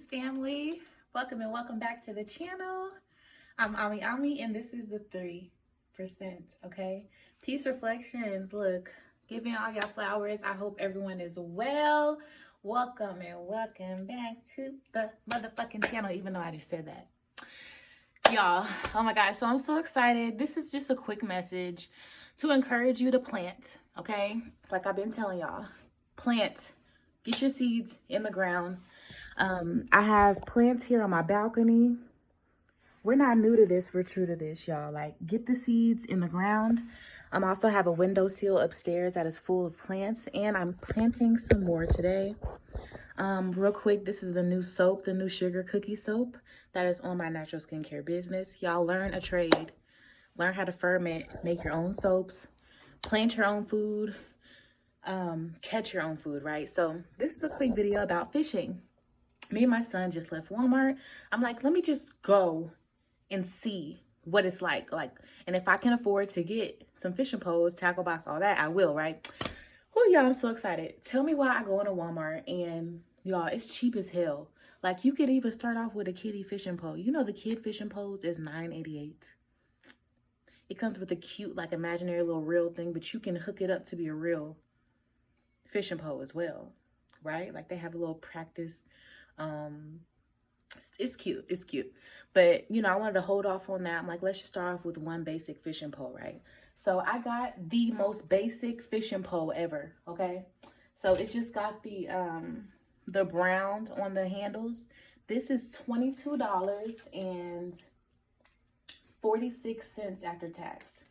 Greetings, family. Welcome and welcome back to the channel. I'm Ami, and this is the 3%, okay? Peace Reflections. Look, giving all y'all flowers. I hope everyone is well. Welcome and welcome back to the motherfucking channel, even though I just said that. Y'all, oh my God, so I'm so excited. This is just a quick message to encourage you to plant, okay? Like I've been telling y'all, plant. Get your seeds in the ground. I have plants here on my balcony. We're not new to this, we're true to this, y'all. Like, get the seeds in the ground. I also have a windowsill upstairs that is full of plants, and I'm planting some more today. Real quick, this is the new soap, the new sugar cookie soap that is on my natural skincare business. Y'all learn a trade. Learn how to ferment, make your own soaps, plant your own food, catch your own food, right? So this is a quick video about fishing. Me and my son just left Walmart. I'm like, let me just go and see what it's like. And if I can afford to get some fishing poles, tackle box, all that, I will, right? Oh, y'all, I'm so excited. Tell me why I go into Walmart and y'all, it's cheap as hell. Like, you could even start off with a kiddie fishing pole. You know, the kid fishing poles is $9.88. It comes with a cute, like, imaginary little reel thing, but you can hook it up to be a real fishing pole as well, right? Like, they have a little practice. It's cute. It's cute. But, you know, I wanted to hold off on that. I'm like, let's just start off with one basic fishing pole, right? So I got the most basic fishing pole ever, okay? So it's just got the brown on the handles. This is $22.46 after tax.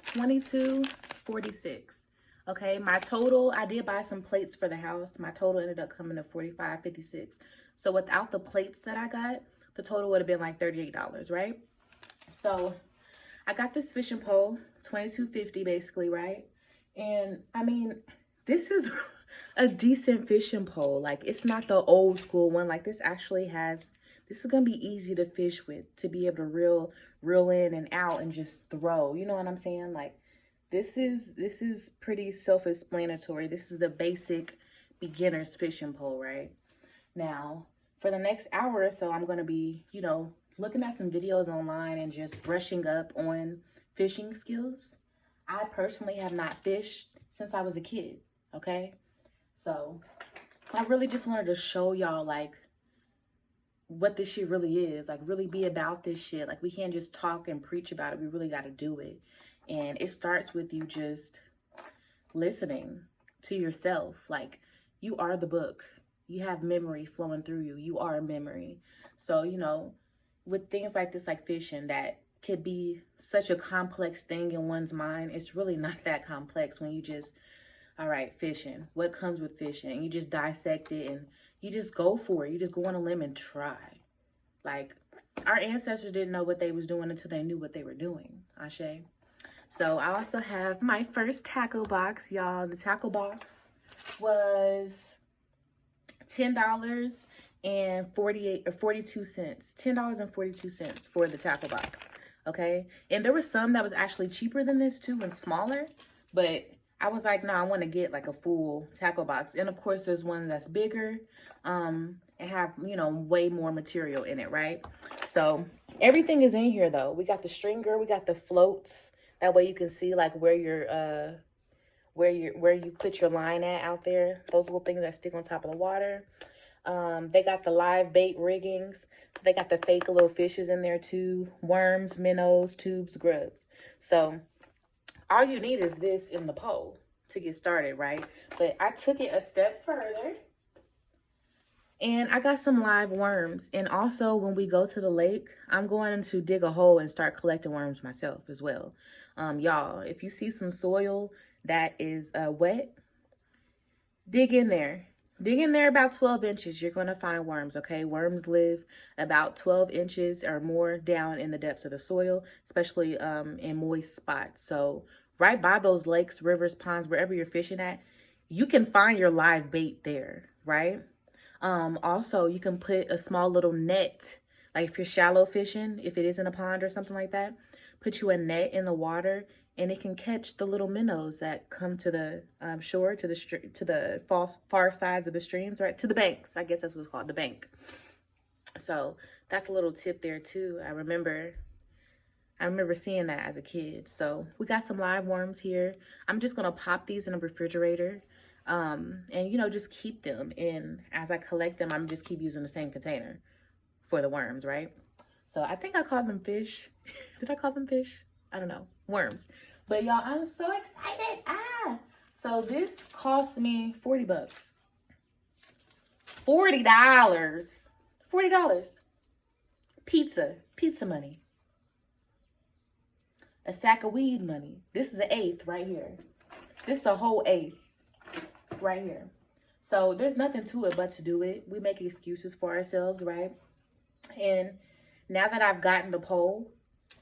$22.46. Okay, my total, I did buy some plates for the house. My total ended up coming to $45.56. So without the plates that I got, the total would have been like $38, right? So I got this fishing pole, $22.50 basically, right? And I mean, this is a decent fishing pole. Like, it's not the old school one. Like, this actually has, this is gonna be easy to fish with, to be able to reel in and out and just throw. You know what I'm saying? Like, this is pretty self-explanatory. This is the basic beginner's fishing pole, right? Now, for the next hour or so, I'm going to be, you know, looking at some videos online and just brushing up on fishing skills. I personally have not fished since I was a kid, okay? So, I really just wanted to show y'all, like, what this shit really is. Like, really be about this shit. Like, we can't just talk and preach about it. We really got to do it. And it starts with you just listening to yourself. Like, you are the book. You have memory flowing through you. You are a memory. So, you know, with things like this, like fishing, that could be such a complex thing in one's mind. It's really not that complex when you just, all right, fishing. What comes with fishing? You just dissect it and you just go for it. You just go on a limb and try. Like, our ancestors didn't know what they was doing until they knew what they were doing. Ashe. So I also have my first tackle box, y'all. The tackle box was $10.42. $10.42 for the tackle box. Okay. And there was some that was actually cheaper than this too and smaller. But I was like, no, I want to get like a full tackle box. And of course, there's one that's bigger and have, you know, way more material in it, right? So everything is in here though. We got the stringer, we got the floats. That way you can see like where you put your line at out there. Those little things that stick on top of the water. They got the live bait riggings. So they got the fake little fishes in there too. Worms, minnows, tubes, grubs. So all you need is this in the pole to get started, right? But I took it a step further. And I got some live worms. And also when we go to the lake, I'm going to dig a hole and start collecting worms myself as well. Y'all, if you see some soil that is wet, dig in there. Dig in there about 12 inches. You're going to find worms, okay? Worms live about 12 inches or more down in the depths of the soil, especially in moist spots. So right by those lakes, rivers, ponds, wherever you're fishing at, you can find your live bait there, right? Also, you can put a small little net, like if you're shallow fishing, if it is in a pond or something like that, put you a net in the water and it can catch the little minnows that come to the shore, to the far sides of the streams, right? To the banks, I guess that's what's called, the bank. So that's a little tip there too. I remember seeing that as a kid. So we got some live worms here. I'm just gonna pop these in a refrigerator, and you know, just keep them. And as I collect them, I'm just keep using the same container for the worms, right? So I think I called them fish. Did I call them fish? I don't know. Worms. But y'all, I'm so excited. So this cost me 40 bucks. $40. $40. Pizza money. A sack of weed money. This is an eighth right here. This is a whole eighth right here. So there's nothing to it but to do it. We make excuses for ourselves, right? And now that I've gotten the pole,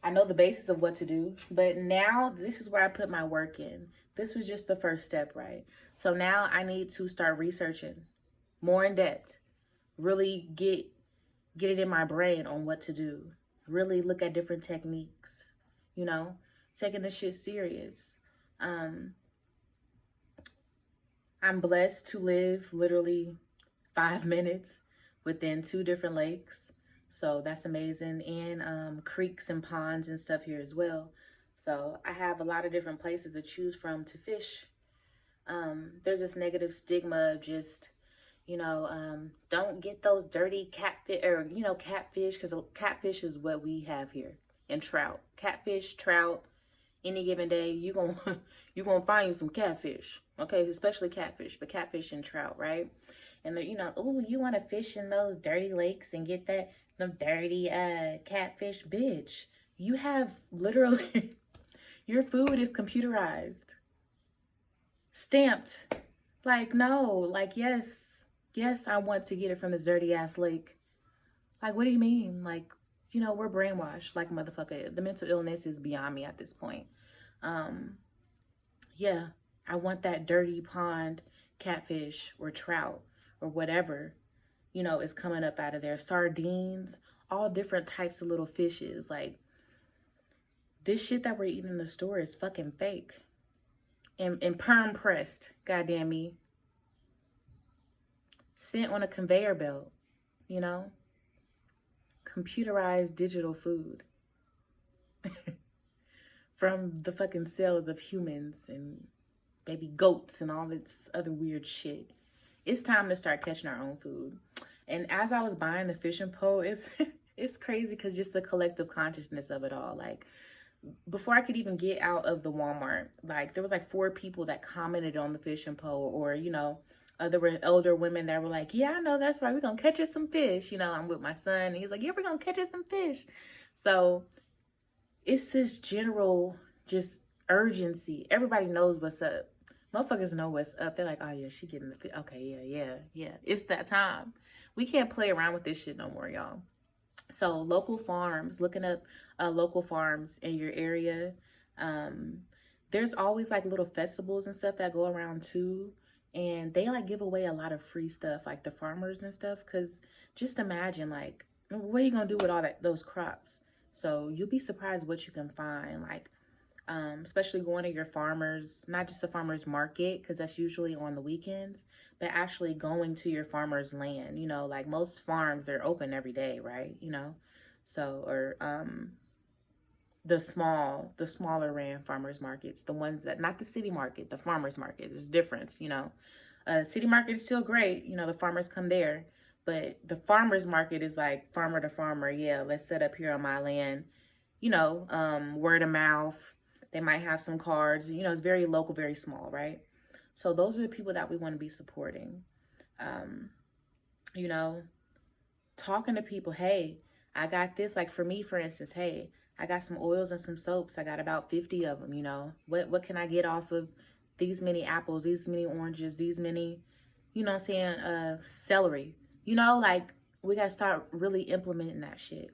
I know the basis of what to do. But now this is where I put my work in. This was just the first step, right? So now I need to start researching more in depth. Really get it in my brain on what to do. Really look at different techniques. You know, taking this shit serious. I'm blessed to live literally 5 minutes within 2 different lakes. So that's amazing. And creeks and ponds and stuff here as well. So I have a lot of different places to choose from to fish. There's this negative stigma of just, you know, don't get those dirty catfish, or, you know, catfish, because catfish is what we have here. And trout. Catfish, trout, any given day, you gonna find you some catfish. Okay, especially catfish, but catfish and trout, right? And they're, you know, oh, you want to fish in those dirty lakes and get them dirty catfish, bitch. You have literally your food is computerized, stamped. Like, no, like, yes, I want to get it from this dirty ass lake. Like, what do you mean? Like, you know, we're brainwashed like motherfucker. The mental illness is beyond me at this point. Yeah, I want that dirty pond catfish or trout or whatever, you know, is coming up out of there. Sardines, all different types of little fishes. Like, this shit that we're eating in the store is fucking fake. And perm pressed, goddamn me. Sent on a conveyor belt, you know? Computerized digital food from the fucking cells of humans and baby goats and all this other weird shit. It's time to start catching our own food. And as I was buying the fishing pole, it's crazy because just the collective consciousness of it all. Like, before I could even get out of the Walmart, like, there was like 4 people that commented on the fishing pole, or, you know, there were older women that were like, yeah, I know, that's right, we're gonna catch us some fish. You know, I'm with my son and he's like, yeah, we're gonna catch us some fish. So it's this general just urgency. Everybody knows what's up. Motherfuckers know what's up. They're like, oh yeah, she getting the fish. Okay, yeah. It's that time. We can't play around with this shit no more, y'all. So local farms, looking up local farms in your area. There's always like little festivals and stuff that go around too. And they like give away a lot of free stuff, like the farmers and stuff. Cause just imagine, like, what are you gonna do with all those crops? So you'll be surprised what you can find. Like, especially going to your farmers, not just the farmers market, because that's usually on the weekends, but actually going to your farmer's land. You know, like most farms, they're open every day, right? You know, so, or the smaller ran farmers markets, the ones that, not the city market, the farmers market. There's a difference, you know. City market is still great, you know, the farmers come there, but the farmers market is like farmer to farmer. Yeah, let's set up here on my land, you know, word of mouth. They might have some cards, you know, it's very local, very small, right? So those are the people that we want to be supporting. You know, talking to people, hey, I got this. Like, for me, for instance, hey, I got some oils and some soaps. I got about 50 of them, you know. What can I get off of these many apples, these many oranges, these many, you know what I'm saying, celery. You know, like, we got to start really implementing that shit.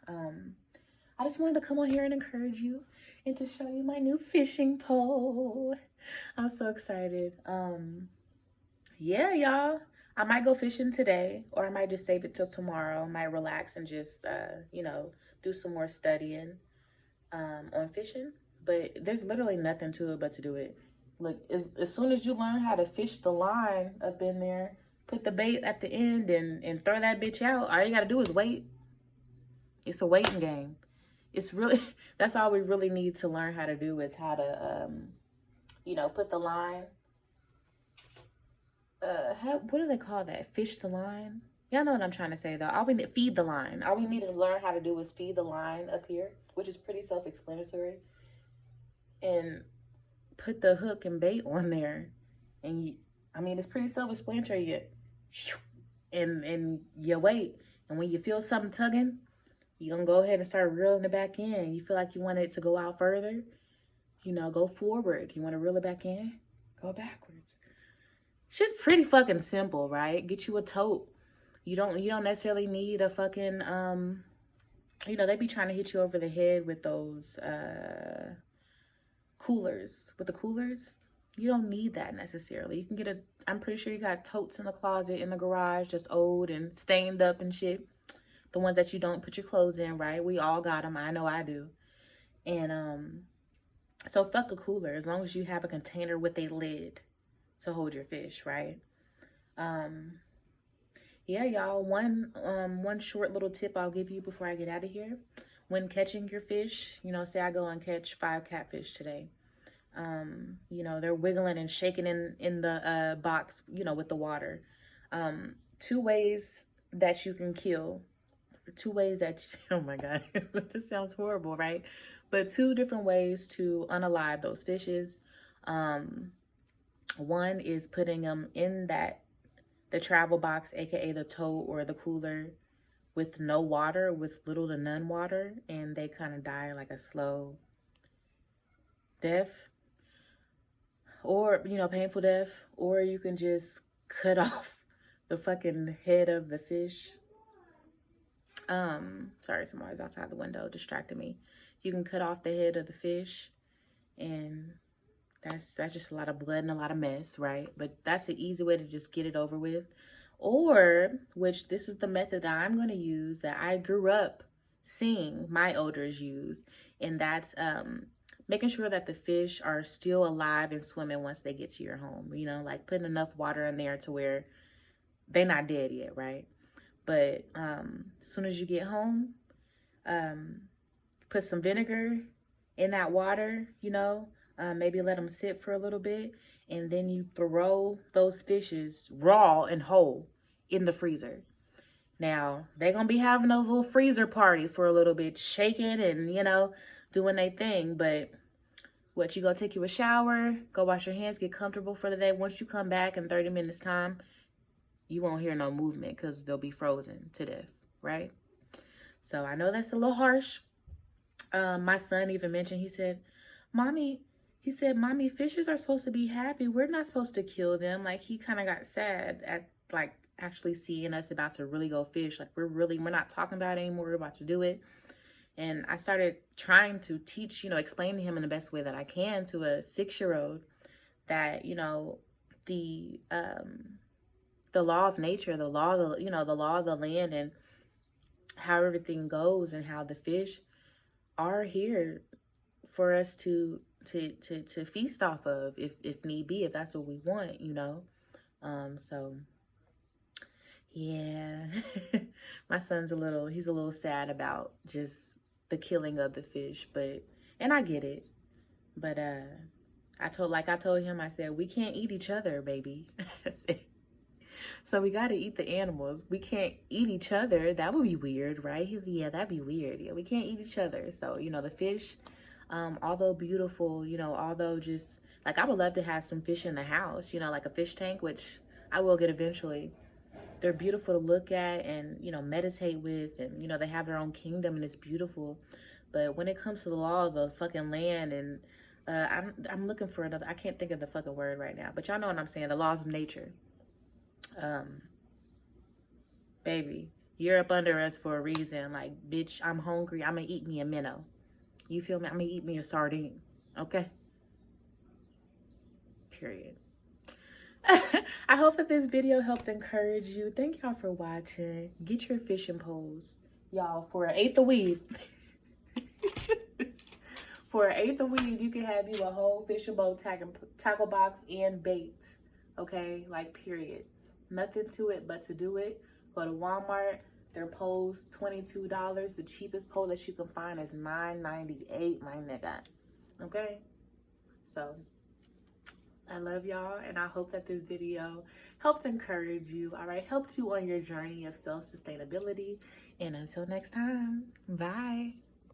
I just wanted to come on here and encourage you and to show you my new fishing pole. I'm so excited. Yeah, y'all. I might go fishing today, or I might just save it till tomorrow. I might relax and just, you know, do some more studying on fishing. But there's literally nothing to it but to do it. Look, as soon as you learn how to fish the line up in there, put the bait at the end and throw that bitch out. All you gotta do is wait. It's a waiting game. It's really, that's all we really need to learn how to do, is how to, you know, put the line. What do they call that? Fish the line? Y'all know what I'm trying to say, though. All we need, feed the line. All we need to learn how to do is feed the line up here, which is pretty self-explanatory. And put the hook and bait on there. And you, I mean, it's pretty self-explanatory. And you wait. And when you feel something tugging, you're going to go ahead and start reeling it back in. You feel like you want it to go out further, you know, go forward. You want to reel it back in, go backwards. It's just pretty fucking simple, right? Get you a tote. You don't necessarily need a fucking, you know, they be trying to hit you over the head with those coolers. With the coolers, you don't need that necessarily. You can get I'm pretty sure you got totes in the closet, in the garage, just old and stained up and shit. The ones that you don't put your clothes in, right? We all got them. I know I do. And so fuck a cooler, as long as you have a container with a lid to hold your fish, right? Yeah, y'all, one short little tip I'll give you before I get out of here. When catching your fish, you know, say I go and catch 5 catfish today. You know, they're wiggling and shaking in the box, you know, with the water. 2 ways that you can kill. 2 ways that, oh my God, this sounds horrible, right? But 2 different ways to unalive those fishes. One is putting them in the travel box, aka the tote or the cooler, with no water, with little to none water, and they kind of die like a slow death, or, you know, painful death. Or you can just cut off the fucking head of the fish. Sorry, somebody's outside the window distracting me. You can cut off the head of the fish, and that's just a lot of blood and a lot of mess, right? But that's the easy way to just get it over with. Or, which this is the method that I'm going to use, that I grew up seeing my elders use, and that's making sure that the fish are still alive and swimming once they get to your home. You know, like putting enough water in there to where they're not dead yet, right? But as soon as you get home, put some vinegar in that water, you know, maybe let them sit for a little bit, and then you throw those fishes raw and whole in the freezer. Now, they're going to be having those little freezer parties for a little bit, shaking and, you know, doing their thing. But what, you go take you a shower, go wash your hands, get comfortable for the day. Once you come back in 30 minutes time, you won't hear no movement because they'll be frozen to death, right? So I know that's a little harsh. My son even mentioned, he said, Mommy, fishes are supposed to be happy. We're not supposed to kill them. Like, he kind of got sad at, like, actually seeing us about to really go fish. Like, we're not talking about it anymore. We're about to do it. And I started trying to teach, you know, explain to him in the best way that I can to a 6-year-old that, you know, the law of nature, the law of the, you know, the law of the land, and how everything goes, and how the fish are here for us to feast off of, if need be, if that's what we want, you know. So yeah, my son's he's a little sad about just the killing of the fish, and I get it. But I told him, I said, we can't eat each other, baby. So we got to eat the animals. We can't eat each other. That would be weird, right? He's, yeah, that'd be weird. Yeah, we can't eat each other. So, you know, the fish, although beautiful, you know, although just, like, I would love to have some fish in the house, you know, like a fish tank, which I will get eventually. They're beautiful to look at and, you know, meditate with, and, you know, they have their own kingdom, and it's beautiful. But when it comes to the law of the fucking land, and I'm looking for another, I can't think of the fucking word right now, but y'all know what I'm saying, the laws of nature. Baby, you're up under us for a reason. Like, bitch, I'm hungry. I'm gonna eat me a minnow. You feel me? I'm gonna eat me a sardine. Okay? Period. I hope that this video helped encourage you. Thank y'all for watching. Get your fishing poles, y'all, for an 1/8 of weed. For an 1/8 of weed, you can have you a whole fishing boat, tackle box, and bait. Okay? Like, period. nothing to it but to do it. Go to Walmart. Their poles, $22. The cheapest pole that you can find is $9.98, my nigga. Okay? So, I love y'all, and I hope that this video helped encourage you, all right? Helped you on your journey of self-sustainability. And until next time, bye.